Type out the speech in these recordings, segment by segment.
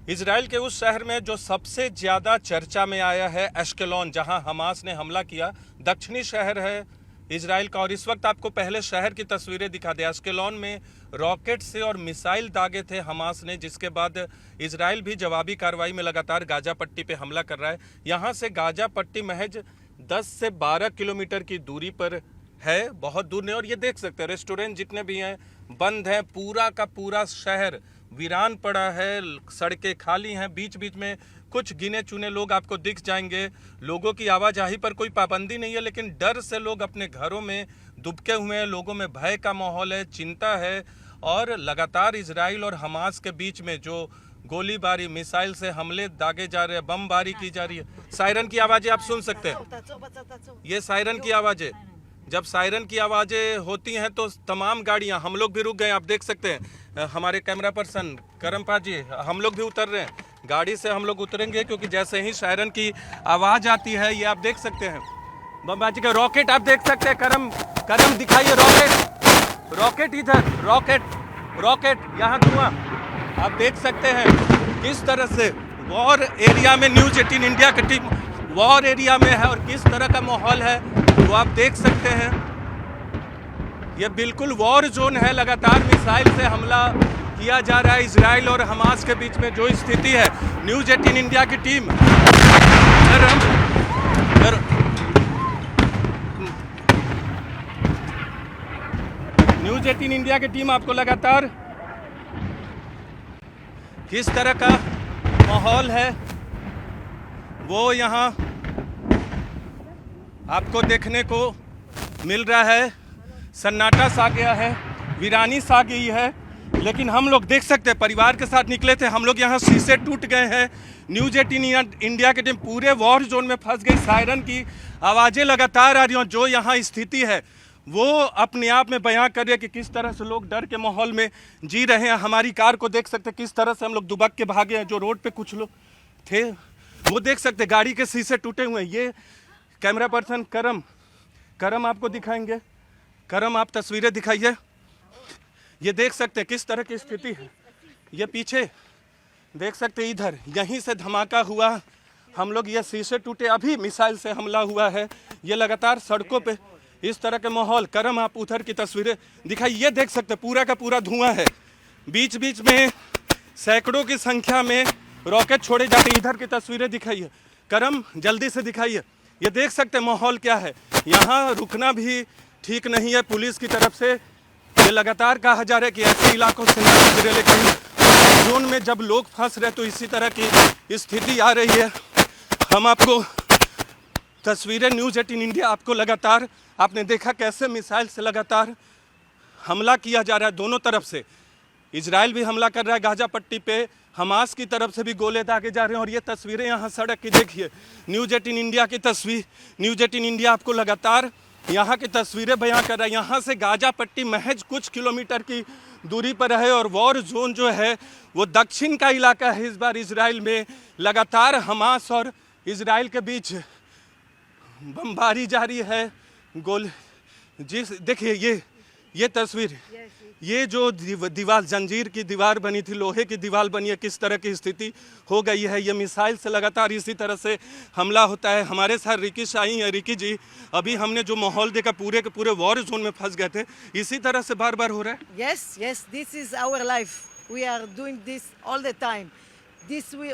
Israel के उस शहर में जो सबसे ज़्यादा चर्चा में आया है एश्केलॉन, जहां हमास ने हमला किया। दक्षिणी शहर है इजराइल का। और इस वक्त आपको पहले शहर की तस्वीरें दिखा दे। एश्केलॉन में रॉकेट से और मिसाइल दागे थे हमास ने, जिसके बाद इजराइल भी जवाबी कार्रवाई में लगातार गाजा पट्टी पे हमला कर रहा है। यहाँ से गाजा पट्टी महज 10 से 12 किलोमीटर की दूरी पर है, बहुत दूर नहीं। और ये देख सकते हैं रेस्टोरेंट जितने भी हैं बंद हैं, पूरा का पूरा शहर वीरान पड़ा है, सड़कें खाली हैं। बीच बीच में कुछ गिने चुने लोग आपको दिख जाएंगे। लोगों की आवाजाही पर कोई पाबंदी नहीं है, लेकिन डर से लोग अपने घरों में दुबके हुए हैं। लोगों में भय का माहौल है, चिंता है। और लगातार इजराइल और हमास के बीच में जो गोलीबारी, मिसाइल से हमले दागे जा रहे हैं, बमबारी की जा रही है। सायरन की आवाज़ें आप सुन सकते हैं, ये सायरन की आवाज़ें। जब सायरन की आवाज़ें होती हैं तो तमाम गाड़ियां, हम लोग भी रुक गए। आप देख सकते हैं हमारे कैमरा पर्सन करमपा जी, हम लोग भी उतर रहे हैं। गाड़ी से हम लोग उतरेंगे क्योंकि जैसे ही सायरन की आवाज़ आती है, ये आप देख सकते हैं बमबाजी का रॉकेट आप देख सकते हैं। करम दिखाइए रॉकेट इधर, रॉकेट यहाँ धुआं आप देख सकते हैं। किस तरह से वॉर एरिया में न्यूज़ 18 इंडिया की टीम वॉर एरिया में है और किस तरह का माहौल है वो आप देख सकते हैं। ये बिल्कुल वॉर जोन है। लगातार मिसाइल से हमला किया जा रहा है। इजराइल और हमास के बीच में जो स्थिति है, न्यूज़ 18 इंडिया की टीम न्यूज़ 18 इंडिया की टीम आपको लगातार किस तरह का माहौल है वो यहाँ आपको देखने को मिल रहा है। सन्नाटा सा गया है, वीरानी सा गई है। लेकिन हम लोग देख सकते हैं, परिवार के साथ निकले थे हम लोग, यहाँ शीशे टूट गए हैं। न्यूज़ 18 इंडिया की टीम पूरे वॉर जोन में फंस गई। सायरन की आवाज़ें लगातार आ रही हैं। जो यहाँ स्थिति है वो अपने आप में बयां कर रही है कि किस तरह से लोग डर के माहौल में जी रहे हैं। हमारी कार को देख सकते हैं किस तरह से हम लोग दुबक के भागे हैं। जो रोड पे कुछ लोग थे वो देख सकते, गाड़ी के शीशे टूटे हुए हैं। ये कैमरा पर्सन करम आपको दिखाएंगे। करम आप तस्वीरें दिखाइए। ये देख सकते हैं किस तरह की स्थिति है। ये पीछे देख सकते हैं, इधर यहीं से धमाका हुआ। हम लोग ये शीशे टूटे, अभी मिसाइल से हमला हुआ है। ये लगातार सड़कों पे इस तरह के माहौल। करम आप उधर की तस्वीरें दिखाइए। ये देख सकते हैं पूरा का पूरा धुआं है। बीच बीच में सैकड़ों की संख्या में रॉकेट छोड़े जाते। इधर की तस्वीरें दिखाइए, करम जल्दी से दिखाइए। ये देख सकते हैं माहौल क्या है। यहाँ रुकना भी ठीक नहीं है पुलिस की तरफ से। ये लगातार कहा जा रहा है कि ऐसे इलाकों से न गुजरे, लेकिन जोन में जब लोग फंस रहे तो इसी तरह की स्थिति आ रही है। हम आपको तस्वीरें न्यूज़ 18 इंडिया आपको लगातार, आपने देखा कैसे मिसाइल से लगातार हमला किया जा रहा है दोनों तरफ से। इजराइल भी हमला कर रहा है गाजा पट्टी पे, हमास की तरफ से भी गोले दागे जा रहे हैं। और ये तस्वीरें यहाँ सड़क की देखिए, न्यूज़ 18 इंडिया की तस्वीर। न्यूज़ 18 इंडिया आपको लगातार यहाँ की तस्वीरें बयां कर रहा है। यहाँ से गाजा पट्टी महज कुछ किलोमीटर की दूरी पर है। और वॉर जोन जो है वो दक्षिण का इलाका है। इस बार इजराइल में लगातार हमास और इजराइल के बीच बमबारी जारी है। देखिए ये तस्वीर, ये जो दीवार, जंजीर की दीवार बनी थी, लोहे की दीवार बनी है, किस तरह की स्थिति हो गई है। ये मिसाइल से लगातार इसी तरह से हमला होता है। हमारे साथ रिकी शाही है। रिकी जी, अभी हमने जो माहौल देखा, पूरे के पूरे वॉर जोन में फंस गए थे। इसी तरह से बार बार हो रहा है। Yes, this is our life. We are doing this all the time.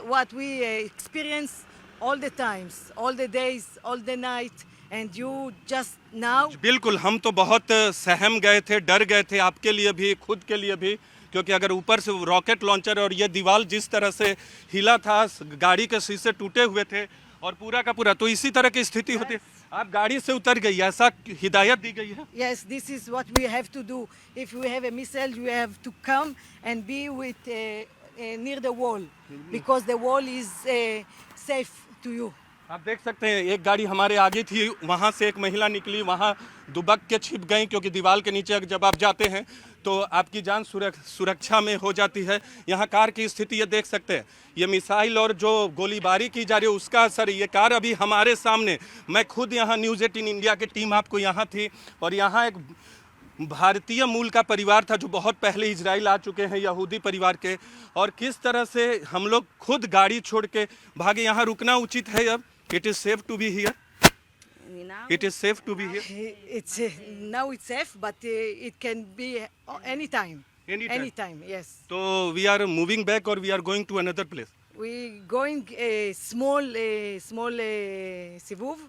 What we experience all the times, all the days, all the night. And you just now. बिल्कुल, हम तो बहुत सहम गए थे, डर गए थे, आपके लिए भी, खुद के लिए भी। क्योंकि अगर ऊपर से रॉकेट लॉन्चर और ये दीवार जिस तरह से हिला था, गाड़ी के शीशे टूटे हुए थे और पूरा का पूरा, तो इसी तरह की स्थिति होती। आप गाड़ी से उतर गई, ऐसा हिदायत दी गई है। Yes, this is what we have to do. If we have a missile, you have to come and be with near the wall, because the wall is safe to you. आप देख सकते हैं एक गाड़ी हमारे आगे थी, वहाँ से एक महिला निकली, वहाँ दुबक के छिप गई। क्योंकि दीवार के नीचे जब आप जाते हैं तो आपकी जान सुरक्षा में हो जाती है। यहाँ कार की स्थिति ये देख सकते हैं। ये मिसाइल और जो गोलीबारी की जा रही है उसका असर। ये कार अभी हमारे सामने, मैं खुद यहाँ न्यूज़ 18 इंडिया की टीम आपको यहाँ थी और यहाँ एक भारतीय मूल का परिवार था जो बहुत पहले इजराइल आ चुके हैं, यहूदी परिवार के, और किस तरह से हम लोग खुद गाड़ी छोड़ के भागे। यहाँ रुकना उचित है अब? It is safe to be here? Now, It is safe to be here? it's now it's safe, but it can be anytime. Anytime. Anytime, yes. So we are moving back or we are going to another place? We going a small sivuv,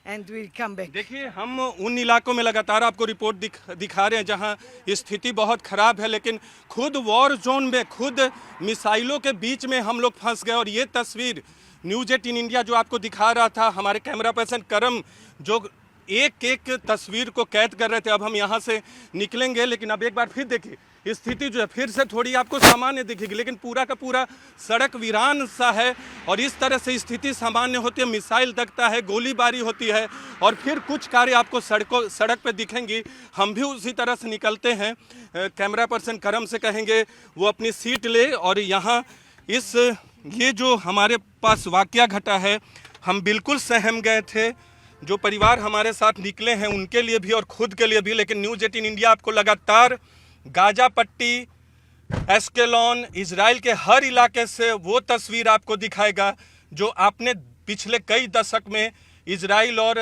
and we'll come back. देखिए, हम उन इलाकों में लगातार आपको report दिखा रहे हैं जहां स्थिति बहुत ख़राब है, लेकिन खुद वॉर जोन में, खुद मिसाइलों के बीच में हम लोग फंस गए। और ये तस्वीर न्यूज़ 18 इंडिया जो आपको दिखा रहा था, हमारे कैमरा पर्सन करम जो एक एक तस्वीर को कैद कर रहे थे। अब हम यहाँ से निकलेंगे, लेकिन अब एक बार फिर देखिए स्थिति जो है फिर से थोड़ी आपको सामान्य दिखेगी, लेकिन पूरा का पूरा सड़क वीरान सा है। और इस तरह से स्थिति सामान्य होती है, मिसाइल दगता है, गोलीबारी होती है, और फिर कुछ कार्य आपको सड़क पे दिखेंगी। हम भी उसी तरह से निकलते हैं। कैमरा पर्सन करम से कहेंगे वो अपनी सीट ले। और यहाँ ये जो हमारे पास वाकया घटा है, हम बिल्कुल सहम गए थे। जो परिवार हमारे साथ निकले हैं उनके लिए भी और खुद के लिए भी। लेकिन न्यूज़ 18 इंडिया आपको लगातार गाजा पट्टी, एस्केलॉन, इजराइल के हर इलाके से वो तस्वीर आपको दिखाएगा जो आपने पिछले कई दशक में इजराइल और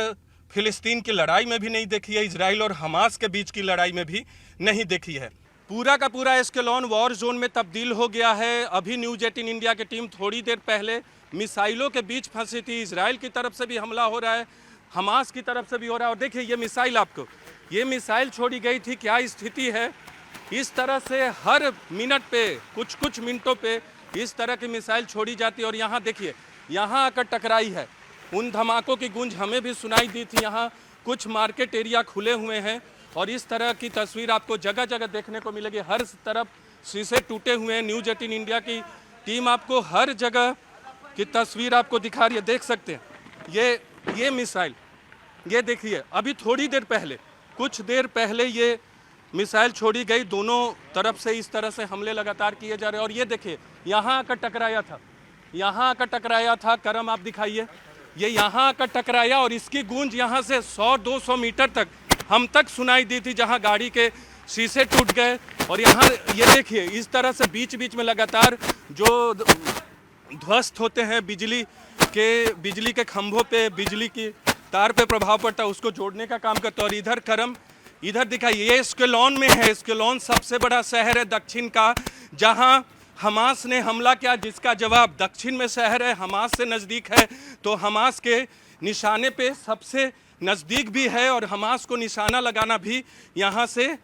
फिलिस्तीन की लड़ाई में भी नहीं देखी है, इजराइल और हमास के बीच की लड़ाई में भी नहीं देखी है। पूरा का पूरा एस्केलॉन वॉर जोन में तब्दील हो गया है। अभी न्यूज़ 18 इंडिया की टीम थोड़ी देर पहले मिसाइलों के बीच फंसी थी। इजराइल की तरफ से भी हमला हो रहा है, हमास की तरफ से भी हो रहा है। और देखिए ये मिसाइल, आपको ये मिसाइल छोड़ी गई थी, क्या स्थिति है। इस तरह से हर मिनट पे, कुछ मिनटों पे इस तरह की मिसाइल छोड़ी जाती है। और यहाँ देखिए, यहाँ आकर टकराई है। उन धमाकों की गूंज हमें भी सुनाई दी थी। यहाँ कुछ मार्केट एरिया खुले हुए हैं और इस तरह की तस्वीर आपको जगह जगह देखने को मिलेगी। हर तरफ शीशे टूटे हुए हैं। न्यूज़ 18 इंडिया की टीम आपको हर जगह की तस्वीर आपको दिखा रही है, देख सकते हैं। ये मिसाइल, ये देखिए, अभी थोड़ी देर पहले, कुछ देर पहले ये मिसाइल छोड़ी गई। दोनों तरफ से इस तरह से हमले लगातार किए जा रहे हैं। और ये देखिए, यहाँ आकर टकराया था, यहाँ आकर टकराया था। करम आप दिखाइए, ये यहाँ आकर टकराया और इसकी गूंज यहाँ से 100-200 मीटर तक हम तक सुनाई दी थी, जहाँ गाड़ी के शीशे टूट गए। और यहाँ ये देखिए, इस तरह से बीच बीच में लगातार जो ध्वस्त होते हैं बिजली के खंभों पे, बिजली की तार पे प्रभाव पड़ता है, उसको जोड़ने का काम करता है। और इधर करम, इधर दिखाइए, ये एस्केलॉन में है। एस्केलॉन सबसे बड़ा शहर है दक्षिण का, जहां हमास ने हमला किया, जिसका जवाब दक्षिण में शहर है, हमास से नज़दीक है, तो हमास के निशाने पे सबसे नज़दीक भी है। और हमास को निशाना लगाना भी, यहाँ से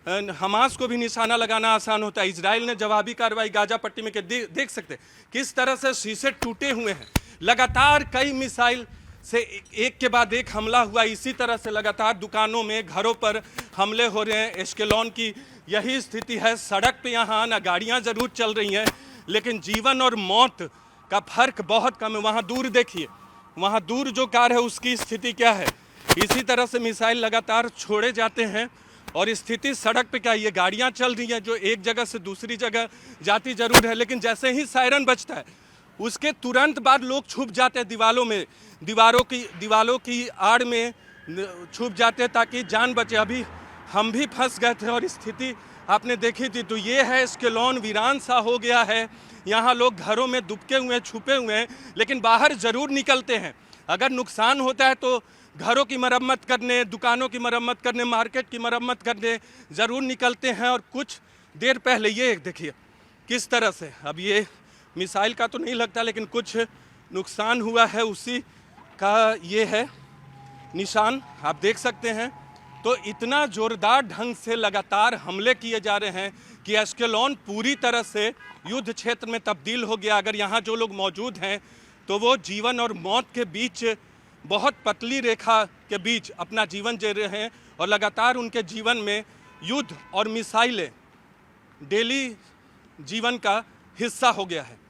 हमास को भी निशाना लगाना आसान होता है। इजराइल ने जवाबी कार्रवाई गाजा पट्टी में देख सकते किस तरह से शीशे टूटे हुए हैं। लगातार कई मिसाइल से एक के बाद एक हमला हुआ। इसी तरह से लगातार दुकानों में, घरों पर हमले हो रहे हैं। एस्केलॉन की यही स्थिति है। सड़क पे यहाँ आना, गाड़ियाँ ज़रूर चल रही हैं, लेकिन जीवन और मौत का फर्क बहुत कम है। वहाँ दूर देखिए, वहाँ दूर जो कार है उसकी स्थिति क्या है। इसी तरह से मिसाइल लगातार छोड़े जाते हैं और स्थिति सड़क पे क्या है, ये गाड़ियाँ चल रही हैं जो एक जगह से दूसरी जगह जाती ज़रूर है, लेकिन जैसे ही सायरन बजता है उसके तुरंत बाद लोग छुप जाते हैं दीवारों में, दीवारों की आड़ में छुप जाते हैं ताकि जान बचे। अभी हम भी फंस गए थे और स्थिति आपने देखी थी। तो ये है एस्केलॉन, वीरान सा हो गया है। यहाँ लोग घरों में दुबके हुए हैं, छुपे हुए हैं, लेकिन बाहर ज़रूर निकलते हैं। अगर नुकसान होता है तो घरों की मरम्मत करने, दुकानों की मरम्मत करने, मार्केट की मरम्मत करने ज़रूर निकलते हैं। और कुछ देर पहले ये देखिए किस तरह से, अब ये मिसाइल का तो नहीं लगता, लेकिन कुछ नुकसान हुआ है, उसी का ये है निशान, आप देख सकते हैं। तो इतना ज़ोरदार ढंग से लगातार हमले किए जा रहे हैं कि एस्केलॉन पूरी तरह से युद्ध क्षेत्र में तब्दील हो गया। अगर यहाँ जो लोग मौजूद हैं तो वो जीवन और मौत के बीच, बहुत पतली रेखा के बीच अपना जीवन जी रहे हैं। और लगातार उनके जीवन में युद्ध और मिसाइलें डेली जीवन का हिस्सा हो गया है।